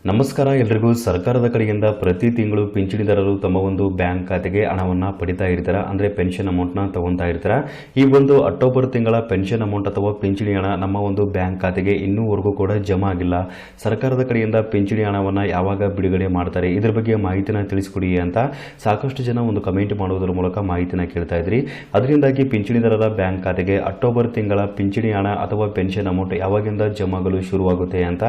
ನಮಸ್ಕಾರ ಎಲ್ಲರಿಗೂ. ಸರ್ಕಾರದ ಕಡೆಯಿಂದ ಪ್ರತಿ ತಿಂಗಳು ಪಿಂಚಣಿದಾರರು ತಮ್ಮ ಒಂದು ಬ್ಯಾಂಕ್ ಖಾತೆಗೆ ಹಣವನ್ನು ಪಡಿತಾ ಇರ್ತಾರೆ, ಅಂದರೆ ಪೆನ್ಷನ್ ಅಮೌಂಟ್ನ ತಗೊತಾ ಇರ್ತಾರೆ. ಈ ಒಂದು ಅಕ್ಟೋಬರ್ ತಿಂಗಳ ಪೆನ್ಷನ್ ಅಮೌಂಟ್ ಅಥವಾ ಪಿಂಚಣಿ ಹಣ ನಮ್ಮ ಒಂದು ಬ್ಯಾಂಕ್ ಖಾತೆಗೆ ಇನ್ನೂವರೆಗೂ ಕೂಡ ಜಮಾ ಆಗಿಲ್ಲ. ಸರ್ಕಾರದ ಕಡೆಯಿಂದ ಪಿಂಚಣಿ ಹಣವನ್ನು ಯಾವಾಗ ಬಿಡುಗಡೆ ಮಾಡ್ತಾರೆ, ಇದ್ರ ಬಗ್ಗೆ ಮಾಹಿತಿನ ತಿಳಿಸ್ಕೊಡಿ ಅಂತ ಸಾಕಷ್ಟು ಜನ ಒಂದು ಕಮೆಂಟ್ ಮಾಡುವುದರ ಮೂಲಕ ಮಾಹಿತಿನ ಕೇಳ್ತಾ ಇದ್ರಿ. ಅದರಿಂದಾಗಿ ಪಿಂಚಣಿದಾರರ ಬ್ಯಾಂಕ್ ಖಾತೆಗೆ ಅಕ್ಟೋಬರ್ ತಿಂಗಳ ಪಿಂಚಣಿ ಹಣ ಅಥವಾ ಪೆನ್ಷನ್ ಅಮೌಂಟ್ ಯಾವಾಗಿಂದ ಜಮಾಗಲು ಶುರುವಾಗುತ್ತೆ ಅಂತ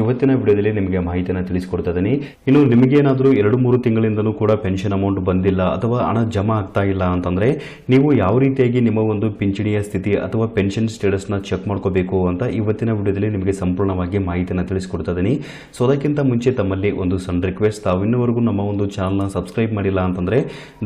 ಇವತ್ತಿನ ವಿಡಿಯೋದಲ್ಲಿ ನಿಮಗೆ ಮಾಹಿತಿನ ತಿಳಿಸಿಕೊಡ್ತಾ ಇದ್ದೀನಿ. ಇನ್ನು ನಿಮಗೇನಾದರೂ 2-3 ತಿಂಗಳಿಂದಲೂ ಕೂಡ ಪೆನ್ಷನ್ ಅಮೌಂಟ್ ಬಂದಿಲ್ಲ ಅಥವಾ ಹಣ ಜಮಾ ಆಗ್ತಾ ಇಲ್ಲ ಅಂತಂದ್ರೆ ನೀವು ಯಾವ ರೀತಿಯಾಗಿ ನಿಮ್ಮ ಒಂದು ಪಿಂಚಣಿಯ ಸ್ಥಿತಿ ಅಥವಾ ಪೆನ್ಷನ್ ಸ್ಟೇಟಸ್ನ ಚೆಕ್ ಮಾಡ್ಕೋಬೇಕು ಅಂತ ಇವತ್ತಿನ ವಿಡಿಯೋದಲ್ಲಿ ನಿಮಗೆ ಸಂಪೂರ್ಣವಾಗಿ ಮಾಹಿತಿನ ತಿಳಿಸಿಕೊಡ್ತಾ ಇದ್ದೀನಿ. ಸೊ ಅದಕ್ಕಿಂತ ಮುಂಚೆ ತಮ್ಮಲ್ಲಿ ಒಂದು ಸಣ್ಣ ರಿಕ್ವೆಸ್ಟ್, ತಾವು ಇನ್ನೂವರೆಗೂ ನಮ್ಮ ಒಂದು ಚಾನಲ್ನ ಸಬ್ಸ್ಕ್ರೈಬ್ ಮಾಡಿಲ್ಲ ಅಂತಂದ್ರೆ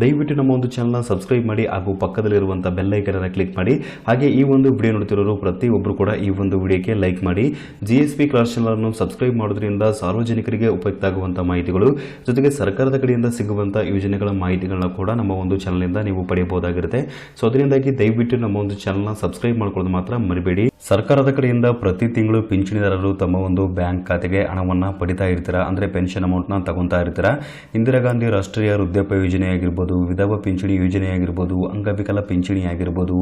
ದಯವಿಟ್ಟು ನಮ್ಮ ಒಂದು ಚಾನಲ್ನ ಸಬ್ಸ್ಕ್ರೈಬ್ ಮಾಡಿ ಹಾಗೂ ಪಕ್ಕದಲ್ಲಿರುವಂತಹ ಬೆಲ್ ಐಕನ್ ಅನ್ನು ಕ್ಲಿಕ್ ಮಾಡಿ. ಹಾಗೆ ಈ ಒಂದು ವಿಡಿಯೋ ನೋಡ್ತಿರೋರು ಪ್ರತಿಯೊಬ್ಬರು ಕೂಡ ಈ ಒಂದು ವಿಡಿಯೋಕ್ಕೆ ಲೈಕ್ ಮಾಡಿ. GSP ಕ್ಲಾಸ್ ಚಾನಲ್ ಅನ್ನು ಸಬ್ಸ್ಕ್ರೈಬ್ ಮಾಡೋದ್ರಿಂದ ಸಾರ್ವಜನಿಕರಿಗೆ ಉಪಯುಕ್ತ ಆಗುವಂತಹ ಮಾಹಿತಿಗಳು ಜೊತೆಗೆ ಸರ್ಕಾರದ ಕಡೆಯಿಂದ ಸಿಗುವಂತಹ ಯೋಜನೆಗಳ ಮಾಹಿತಿಗಳನ್ನ ಕೂಡ ನಮ್ಮ ಒಂದು ಚಾನಲ್ ಇಂದ ನೀವು ಪಡೆಯಬಹುದಾಗಿರುತ್ತೆ. ಸೊ ಅದರಿಂದಾಗಿ ದಯವಿಟ್ಟು ನಮ್ಮ ಒಂದು ಚಾನಲ್ನ ಸಬ್ಸ್ಕ್ರೈಬ್ ಮಾಡ್ಕೊಳ್ಳೋದು ಮಾತ್ರ ಮರಿಬೇಡಿ. ಸರ್ಕಾರದ ಕಡೆಯಿಂದ ಪ್ರತಿ ತಿಂಗಳು ಪಿಂಚಣಿದಾರರು ತಮ್ಮ ಒಂದು ಬ್ಯಾಂಕ್ ಖಾತೆಗೆ ಹಣವನ್ನು ಪಡಿತಾ ಇರ್ತಾರೆ, ಅಂದರೆ ಪೆನ್ಷನ್ ಅಮೌಂಟ್ನ ತಗೊತಾ ಇರ್ತಾರೆ. ಇಂದಿರಾ ಗಾಂಧಿ ರಾಷ್ಟ್ರೀಯ ವೃದ್ಧಾಪ್ಯ ಯೋಜನೆ ಆಗಿರ್ಬೋದು, ವಿಧವಾ ಪಿಂಚಣಿ ಯೋಜನೆ ಆಗಿರ್ಬೋದು, ಅಂಗವಿಕಲ ಪಿಂಚಣಿ ಆಗಿರ್ಬೋದು,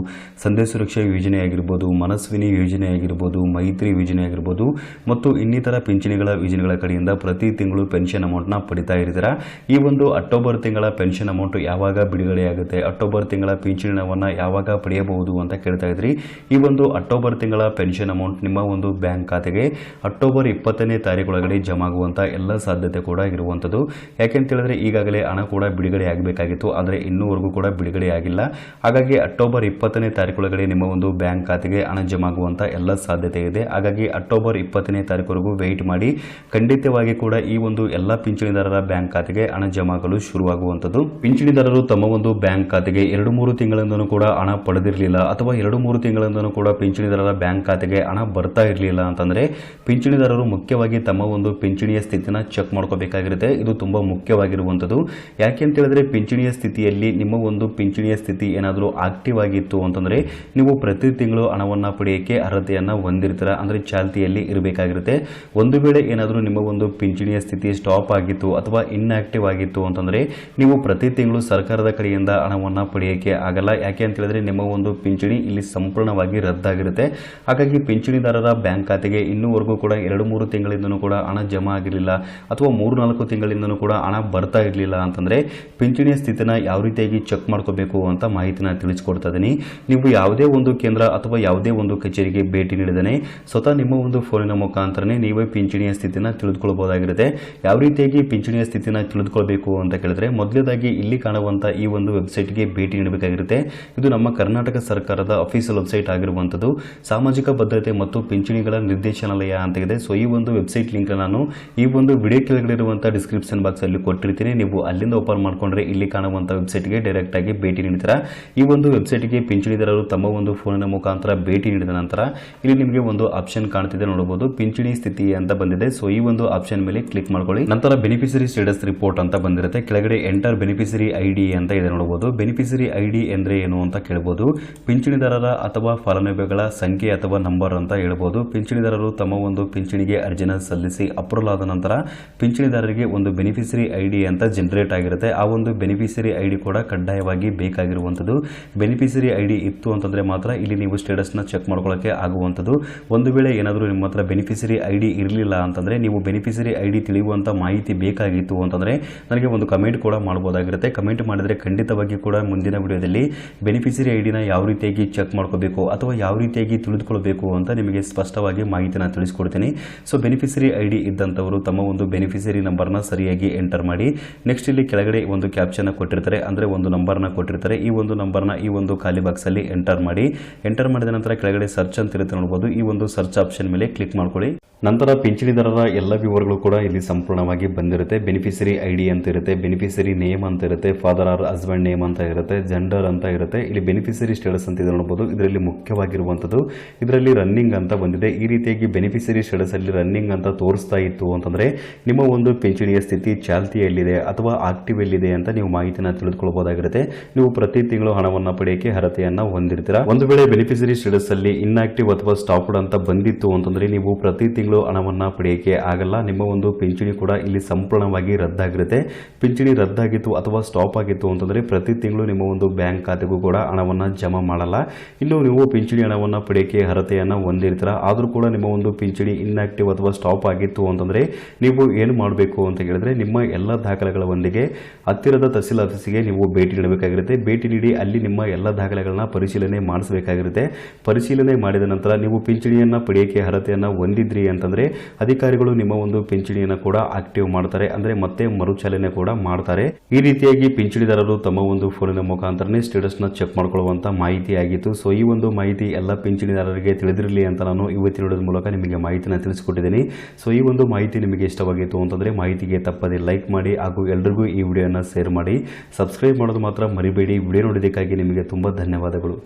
ಸಂಧ್ಯಾ ಸುರಕ್ಷಾ ಯೋಜನೆ ಆಗಿರ್ಬೋದು, ಮನಸ್ವಿನಿ ಯೋಜನೆ ಆಗಿರ್ಬೋದು, ಮೈತ್ರಿ ಯೋಜನೆ ಆಗಿರ್ಬೋದು ಮತ್ತು ಇನ್ನಿತರ ಪಿಂಚಣಿಗಳ ಯೋಜನೆಗಳ ಕಡೆಯಿಂದ ಪ್ರತಿ ತಿಂಗಳು ಪೆನ್ಷನ್ ಅಮೌಂಟ್ನ ಪಡಿತಾ ಇರ್ತಾರೆ. ಈ ಒಂದು ಅಕ್ಟೋಬರ್ ತಿಂಗಳ ಪೆನ್ಷನ್ ಅಮೌಂಟ್ ಯಾವಾಗ ಬಿಡುಗಡೆ ಆಗುತ್ತೆ, ಅಕ್ಟೋಬರ್ ತಿಂಗಳ ಪಿಂಚಣಿ ಹಣವನ್ನು ಯಾವಾಗ ಪಡೆಯಬಹುದು ಅಂತ ಕೇಳ್ತಾ ಇದ್ರಿ. ಈ ಒಂದು ಅಕ್ಟೋಬರ್ ತಿಂಗಳ ಪೆನ್ಷನ್ ಅಮೌಂಟ್ ನಿಮ್ಮ ಒಂದು ಬ್ಯಾಂಕ್ ಖಾತೆಗೆ ಅಕ್ಟೋಬರ್ 20ನೇ ತಾರೀಕೊಳಗಡೆ ಜಮಾ ಆಗುವಂತ ಎಲ್ಲ ಸಾಧ್ಯತೆ ಕೂಡ ಇರುವಂಥದ್ದು. ಯಾಕೆಂತ ಹೇಳಿದ್ರೆ ಈಗಾಗಲೇ ಹಣ ಕೂಡ ಬಿಡುಗಡೆ ಆಗಬೇಕಾಗಿತ್ತು, ಆದರೆ ಇನ್ನೂವರೆಗೂ ಕೂಡ ಬಿಡುಗಡೆ ಆಗಿಲ್ಲ. ಹಾಗಾಗಿ ಅಕ್ಟೋಬರ್ 20ನೇ ತಾರೀಕೊಳಗಡೆ ನಿಮ್ಮ ಒಂದು ಬ್ಯಾಂಕ್ ಖಾತೆಗೆ ಹಣ ಜಮಾ ಆಗುವಂತ ಎಲ್ಲ ಸಾಧ್ಯತೆ ಇದೆ. ಹಾಗಾಗಿ ಅಕ್ಟೋಬರ್ 20ನೇ ತಾರೀಕುವರೆಗೂ ವೆಯ್ಟ್ ಮಾಡಿ. ಖಂಡಿತವಾಗಿ ಕೂಡ ಈ ಒಂದು ಎಲ್ಲ ಪಿಂಚಣಿದಾರರ ಬ್ಯಾಂಕ್ ಖಾತೆಗೆ ಹಣ ಜಮಾ ಆಗಲು ಶುರುವಾಗುವಂಥದ್ದು. ಪಿಂಚಣಿದಾರರು ತಮ್ಮ ಒಂದು ಬ್ಯಾಂಕ್ ಖಾತೆಗೆ 2-3 ತಿಂಗಳಿಂದನೂ ಕೂಡ ಹಣ ಪಡೆದಿರಲಿಲ್ಲ ಅಥವಾ 2-3 ತಿಂಗಳಿಂದನೂ ಕೂಡ ಪಿಂಚಣಿದಾರರ ಬ್ಯಾಂಕ್ ಖಾತೆಗೆ ಹಣ ಬರ್ತಾ ಇರಲಿಲ್ಲ ಅಂತಂದ್ರೆ ಪಿಂಚಣಿದಾರರು ಮುಖ್ಯವಾಗಿ ತಮ್ಮ ಒಂದು ಪಿಂಚಣಿಯ ಸ್ಥಿತಿನ ಚೆಕ್ ಮಾಡ್ಕೋಬೇಕಾಗಿರುತ್ತೆ. ಇದು ತುಂಬಾ ಮುಖ್ಯವಾಗಿರುವಂಥದ್ದು. ಯಾಕೆ ಅಂತ ಹೇಳಿದ್ರೆ ಪಿಂಚಣಿಯ ಸ್ಥಿತಿಯಲ್ಲಿ ನಿಮ್ಮ ಒಂದು ಪಿಂಚಣಿಯ ಸ್ಥಿತಿ ಏನಾದರೂ ಆಕ್ಟಿವ್ ಆಗಿತ್ತು ಅಂತಂದ್ರೆ ನೀವು ಪ್ರತಿ ತಿಂಗಳು ಹಣವನ್ನು ಪಡೆಯೋಕೆ ಅರ್ಹತೆಯನ್ನ ಹೊಂದಿರ್ತೀರ, ಅಂದ್ರೆ ಚಾಲ್ತಿಯಲ್ಲಿ ಇರಬೇಕಾಗಿರುತ್ತೆ. ಒಂದು ವೇಳೆ ಏನಾದರೂ ನಿಮ್ಮ ಒಂದು ಪಿಂಚಣಿಯ ಸ್ಥಿತಿ ಸ್ಟಾಪ್ ಆಗಿತ್ತು ಅಥವಾ ಇನ್ಆಕ್ಟಿವ್ ಆಗಿತ್ತು ಅಂತಂದ್ರೆ ನೀವು ಪ್ರತಿ ತಿಂಗಳು ಸರ್ಕಾರದ ಕಡೆಯಿಂದ ಹಣವನ್ನು ಪಡೆಯೋಕೆ ಆಗಲ್ಲ. ಯಾಕೆ ಅಂತ ಹೇಳಿದ್ರೆ ನಿಮ್ಮ ಒಂದು ಪಿಂಚಣಿ ಇಲ್ಲಿ ಸಂಪೂರ್ಣವಾಗಿ ರದ್ದಾಗಿರುತ್ತೆ. ಹಾಗಾಗಿ ಪಿಂಚಣಿದಾರರ ಬ್ಯಾಂಕ್ ಖಾತೆಗೆ ಇನ್ನೂವರೆಗೂ ಕೂಡ 2-3 ತಿಂಗಳಿಂದನೂ ಕೂಡ ಹಣ ಜಮಾ ಆಗಿರಲಿಲ್ಲ ಅಥವಾ 3-4 ತಿಂಗಳಿಂದನೂ ಕೂಡ ಹಣ ಬರ್ತಾ ಇರಲಿಲ್ಲ ಅಂತಂದ್ರೆ ಪಿಂಚಣಿಯ ಸ್ಥಿತಿನ ಯಾವ ರೀತಿಯಾಗಿ ಚೆಕ್ ಮಾಡ್ಕೋಬೇಕು ಅಂತ ಮಾಹಿತಿನ ತಿಳಿಸ್ಕೊಡ್ತಾ ಇದ್ದೀನಿ. ನೀವು ಯಾವುದೇ ಒಂದು ಕೇಂದ್ರ ಅಥವಾ ಯಾವುದೇ ಒಂದು ಕಚೇರಿಗೆ ಭೇಟಿ ನೀಡಿದರೆ ಸ್ವತಃ ನಿಮ್ಮ ಒಂದು ಫೋನಿನ ಮುಖಾಂತರನೇ ನೀವೇ ಪಿಂಚಣಿಯ ಸ್ಥಿತಿನ ತಿಳಿದುಕೊಳ್ಳಬಹುದಾಗಿರುತ್ತೆ. ಯಾವ ರೀತಿಯಾಗಿ ಪಿಂಚಣಿಯ ಸ್ಥಿತಿನ ತಿಳಿದುಕೊಳ್ಬೇಕು ಅಂತ ಕೇಳಿದ್ರೆ ಮೊದಲನೇದಾಗಿ ಇಲ್ಲಿ ಕಾಣುವಂತ ಈ ಒಂದು ವೆಬ್ಸೈಟ್ಗೆ ಭೇಟಿ ನೀಡಬೇಕಾಗಿರುತ್ತೆ. ಇದು ನಮ್ಮ ಕರ್ನಾಟಕ ಸರ್ಕಾರದ ಅಫಿಷಿಯಲ್ ವೆಬ್ಸೈಟ್ ಆಗಿರುವಂಥದ್ದು. ಸಾಮಾಜಿಕ ಭದ್ರತೆ ಮತ್ತು ಪಿಂಚಣಿಗಳ ನಿರ್ದೇಶನಾಲಯ ಅಂತ ಇದೆ. ಸೊ ಈ ಒಂದು ವೆಬ್ಸೈಟ್ ಲಿಂಕ್ ನಾನು ಈ ಒಂದು ವಿಡಿಯೋ ಕೆಳಗಡೆ ಇರುವಂತಹ ಡಿಸ್ಕ್ರಿಪ್ಷನ್ ಬಾಕ್ಸ್ ಅಲ್ಲಿ ಕೊಟ್ಟಿರ್ತೀನಿ. ನೀವು ಅಲ್ಲಿಂದ ಓಪನ್ ಮಾಡ್ಕೊಂಡ್ರೆ ಇಲ್ಲಿ ಕಾಣುವಂತ ವೆಬ್ಸೈಟ್ಗೆ ಡೈರೆಕ್ಟ್ ಆಗಿ ಭೇಟಿ ನೀಡ್ತೀರಾ. ಈ ಒಂದು ವೆಬ್ಸೈಟ್ಗೆ ಪಿಂಚಣಿದಾರರು ತಮ್ಮ ಒಂದು ಫೋನಿನ ಮುಖಾಂತರ ಭೇಟಿ ನೀಡಿದ ನಂತರ ಇಲ್ಲಿ ನಿಮಗೆ ಒಂದು ಆಪ್ಷನ್ ಕಾಣ್ತಿದೆ, ನೋಡಬಹುದು ಪಿಂಚಣಿ ಸ್ಥಿತಿ ಅಂತ ಬಂದಿದೆ. ಸೊ ಈ ಒಂದು ಆಪ್ಷನ್ ಮೇಲೆ ಕ್ಲಿಕ್ ಮಾಡ್ಕೊಳ್ಳಿ. ನಂತರ ಬೆನಿಫಿಷರಿ ಸ್ಟೇಟಸ್ ರಿಪೋರ್ಟ್ ಅಂತ ಬಂದಿರುತ್ತೆ. ಕೆಳಗಡೆ ಎಂಟರ್ ಬೆನಿಫಿಷರಿ ಐಡಿ ಅಂತ ಇದೆ, ನೋಡಬಹುದು. ಬೆನಿಫಿಷರಿ ಐಡಿ ಅಂದ್ರೆ ಏನು ಅಂತ ಕೇಳಬಹುದು. ಪಿಂಚಣಿದಾರರ ಅಥವಾ ಫಲಾನುಭವಿಗಳ ಸಂಖ್ಯೆ ಅಥವಾ ನಂಬರ್ ಅಂತ ಹೇಳ್ಬೋದು. ಪಿಂಚಣಿದಾರರು ತಮ್ಮ ಒಂದು ಪಿಂಚಣಿಗೆ ಅರ್ಜಿನ ಸಲ್ಲಿಸಿ ಅಪ್ರೂವಲ್ ಆದ ನಂತರ ಪಿಂಚಣಿದಾರರಿಗೆ ಒಂದು ಬೆನಿಫಿಷರಿ ಐಡಿ ಅಂತ ಜನರೇಟ್ ಆಗಿರುತ್ತೆ. ಆ ಒಂದು ಬೆನಿಫಿಷರಿ ಐಡಿ ಕೂಡ ಕಡ್ಡಾಯವಾಗಿ ಬೇಕಾಗಿರುವಂಥದ್ದು. ಬೆನಿಫಿಷರಿ ಐಡಿ ಇತ್ತು ಅಂತಂದ್ರೆ ಮಾತ್ರ ಇಲ್ಲಿ ನೀವು ಸ್ಟೇಟಸ್ನ ಚೆಕ್ ಮಾಡ್ಕೊಳ್ಳೋಕೆ ಆಗುವಂಥದ್ದು. ಒಂದು ವೇಳೆ ಏನಾದರೂ ನಿಮ್ಮ ಹತ್ರ ಬೆನಿಫಿಷರಿ ಐಡಿ ಇರಲಿಲ್ಲ ಅಂತಂದ್ರೆ ನೀವು ಬೆನಿಫಿಷರಿ ಐಡಿ ತಿಳಿಯುವಂತ ಮಾಹಿತಿ ಬೇಕಾಗಿತ್ತು ಅಂತಂದ್ರೆ ನನಗೆ ಒಂದು ಕಮೆಂಟ್ ಕೂಡ ಮಾಡಬಹುದಾಗಿರುತ್ತೆ. ಕಮೆಂಟ್ ಮಾಡಿದ್ರೆ ಖಂಡಿತವಾಗಿ ಕೂಡ ಮುಂದಿನ ವಿಡಿಯೋದಲ್ಲಿ ಬೆನಿಫಿಷರಿ ಐಡಿನ ಯಾವ ರೀತಿಯಾಗಿ ಚೆಕ್ ಮಾಡ್ಕೋಬೇಕು ಅಥವಾ ಯಾವ ರೀತಿಯಾಗಿ ತಿಳಿದುಕೊಳ್ಬೇಕು ಅಂತ ನಿಮಗೆ ಸ್ಪಷ್ಟವಾಗಿ ಮಾಹಿತಿನ ತಿಳಿಸ್ಕೊಡ್ತೀನಿ. ಸೊ ಬೆನಿಫಿಷರಿ ಐಡಿ ಇದ್ದಂಥವರು ತಮ್ಮ ಒಂದು ಬೆನಿಫಿಷರಿ ನಂಬರ್ನ ಸರಿಯಾಗಿ ಎಂಟರ್ ಮಾಡಿ. ನೆಕ್ಸ್ಟ್ ಇಲ್ಲಿ ಕೆಳಗಡೆ ಒಂದು ಕ್ಯಾಪ್ಷನ್ ಕೊಟ್ಟಿರ್ತಾರೆ, ಅಂದ್ರೆ ಒಂದು ನಂಬರ್ನ ಕೊಟ್ಟಿರ್ತಾರೆ. ಈ ಒಂದು ನಂಬರ್ನ ಈ ಒಂದು ಖಾಲಿ ಬಾಕ್ಸ್ ಅಲ್ಲಿ ಎಂಟರ್ ಮಾಡಿ. ಎಂಟರ್ ಮಾಡಿದ ನಂತರ ಕೆಳಗಡೆ ಸರ್ಚ್ ಅಂತ ಇರುತ್ತೆ, ನೋಡಬಹುದು. ಈ ಒಂದು ಸರ್ಚ್ ಆಪ್ಷನ್ ಮೇಲೆ ಕ್ಲಿಕ್ ಮಾಡ್ಕೊಳ್ಳಿ. ನಂತರ ಪಿಂಚಣಿದಾರರ ಎಲ್ಲ ವಿವರಗಳು ಕೂಡ ಇಲ್ಲಿ ಸಂಪೂರ್ಣವಾಗಿ ಬಂದಿರುತ್ತೆ. ಬೆನಿಫಿಷರಿ ಐಡಿ ಅಂತ ಇರುತ್ತೆ, ಬೆನಿಫಿಷರಿ ನೇಮ್ ಅಂತ ಇರುತ್ತೆ, ಫಾದರ್ ಆರ್ ಹಸ್ಬೆಂಡ್ ನೇಮ್ ಅಂತ ಇರುತ್ತೆ, ಜೆಂಡರ್ ಅಂತ ಇರುತ್ತೆ. ಇಲ್ಲಿ ಬೆನಿಫಿಷರಿ ಸ್ಟೇಟಸ್ ಅಂತ ಇದೆ, ನೋಡಬಹುದು. ಇದರಲ್ಲಿ ಮುಖ್ಯವಾಗಿರುವಂಥದ್ದು ಇದರಲ್ಲಿ ರನ್ನಿಂಗ್ ಅಂತ ಬಂದಿದೆ. ಈ ರೀತಿಯಾಗಿ ಬೆನಿಫಿಷರಿ ಸ್ಟೇಟಸ್ ಅಲ್ಲಿ ರನ್ನಿಂಗ್ ಅಂತ ತೋರಿಸ್ತಾ ಇತ್ತು ಅಂತಂದ್ರೆ ನಿಮ್ಮ ಒಂದು ಪಿಂಚಣಿಯ ಸ್ಥಿತಿ ಚಾಲ್ತಿಯಲ್ಲಿದೆ ಅಥವಾ ಆಕ್ಟಿವ್ ಎಲ್ಲಿದೆ ಅಂತ ನೀವು ಮಾಹಿತಿನ ತಿಳಿದುಕೊಳ್ಳಬಹುದಾಗಿರುತ್ತೆ. ನೀವು ಪ್ರತಿ ತಿಂಗಳು ಹಣವನ್ನು ಪಡೆಯಕ್ಕೆ ಅರ್ಹತೆಯನ್ನ ಹೊಂದಿರ್ತೀರಾ. ಒಂದು ವೇಳೆ ಬೆನಿಫಿಷರಿ ಸ್ಟೇಟಸ್ ಅಲ್ಲಿ ಇನ್ಆಕ್ಟಿವ್ ಅಥವಾ ಸ್ಟಾಪ್ಡ್ ಅಂತ ಬಂದಿತ್ತು ಅಂತಂದ್ರೆ ನೀವು ಪ್ರತಿ ತಿಂಗಳು ಹಣವನ್ನ ಪಡೆಯಕ್ಕೆ ಆಗಲ್ಲ. ಏನಿಲ್ಲ, ನಿಮ್ಮ ಒಂದು ಪಿಂಚಣಿ ಕೂಡ ಇಲ್ಲಿ ಸಂಪೂರ್ಣವಾಗಿ ರದ್ದಾಗಿರುತ್ತೆ. ಪಿಂಚಣಿ ರದ್ದಾಗಿತ್ತು ಅಥವಾ ಸ್ಟಾಪ್ ಆಗಿತ್ತು ಅಂತಂದರೆ ಪ್ರತಿ ತಿಂಗಳು ನಿಮ್ಮ ಒಂದು ಬ್ಯಾಂಕ್ ಖಾತೆಗೂ ಕೂಡ ಹಣವನ್ನು ಜಮಾ ಮಾಡಲ್ಲ. ಇನ್ನು ನೀವು ಪಿಂಚಣಿ ಹಣವನ್ನು ಪಡೆಯೋಕ್ಕೆ ಅರ್ಹತೆಯನ್ನು ಹೊಂದಿರ್ತೀರ, ಆದರೂ ಕೂಡ ನಿಮ್ಮ ಒಂದು ಪಿಂಚಣಿ ಇನ್ಆಕ್ಟಿವ್ ಅಥವಾ ಸ್ಟಾಪ್ ಆಗಿತ್ತು ಅಂತಂದರೆ ನೀವು ಏನು ಮಾಡಬೇಕು ಅಂತ ಹೇಳಿದ್ರೆ ನಿಮ್ಮ ಎಲ್ಲ ದಾಖಲೆಗಳ ಒಂದಿಗೆ ಹತ್ತಿರದ ತಹಸೀಲ್ ಆಫೀಸಿಗೆ ನೀವು ಭೇಟಿ ನೀಡಬೇಕಾಗಿರುತ್ತೆ. ಭೇಟಿ ನೀಡಿ ಅಲ್ಲಿ ನಿಮ್ಮ ಎಲ್ಲ ದಾಖಲೆಗಳನ್ನ ಪರಿಶೀಲನೆ ಮಾಡಿಸಬೇಕಾಗಿರುತ್ತೆ. ಪರಿಶೀಲನೆ ಮಾಡಿದ ನಂತರ ನೀವು ಪಿಂಚಣಿಯನ್ನು ಪಡೆಯೋಕ್ಕೆ ಅರ್ಹತೆಯನ್ನು ಹೊಂದಿದ್ರಿ ಅಂತಂದರೆ ಅಧಿಕಾರಿಗಳು ನಿಮ್ಮ ಒಂದು ಪಿಂಚಣಿಯನ್ನು ಕೂಡ ಆಕ್ಟಿವ್ ಮಾಡ್ತಾರೆ, ಅಂದರೆ ಮತ್ತೆ ಮರುಚಾಲನೆ ಕೂಡ ಮಾಡ್ತಾರೆ. ಈ ರೀತಿಯಾಗಿ ಪಿಂಚಣಿದಾರರು ತಮ್ಮ ಒಂದು ಫೋನಿನ ಮುಖಾಂತರನೇ ಸ್ಟೇಟಸ್ನ ಚೆಕ್ ಮಾಡ್ಕೊಳ್ಳುವಂಥ ಮಾಹಿತಿ ಆಗಿತ್ತು. ಸೊ ಈ ಒಂದು ಮಾಹಿತಿ ಎಲ್ಲ ಪಿಂಚಣಿದಾರರಿಗೆ ತಿಳಿದಿರಲಿ ಅಂತ ನಾನು ಇವತ್ತಿನ ವಿಡಿಯೋದ ಮೂಲಕ ನಿಮಗೆ ಮಾಹಿತಿನ ತಿಳಿಸಿಕೊಟ್ಟಿದ್ದೀನಿ. ಸೊ ಈ ಒಂದು ಮಾಹಿತಿ ನಿಮಗೆ ಇಷ್ಟವಾಗಿತ್ತು ಅಂತಂದರೆ ಮಾಹಿತಿಗೆ ತಪ್ಪದೆ ಲೈಕ್ ಮಾಡಿ ಹಾಗೂ ಎಲ್ರಿಗೂ ಈ ವಿಡಿಯೋನ ಶೇರ್ ಮಾಡಿ. ಸಬ್ಸ್ಕ್ರೈಬ್ ಮಾಡೋದು ಮಾತ್ರ ಮರಿಬೇಡಿ. ವಿಡಿಯೋ ನೋಡೋದಕ್ಕಾಗಿ ನಿಮಗೆ ತುಂಬ ಧನ್ಯವಾದಗಳು.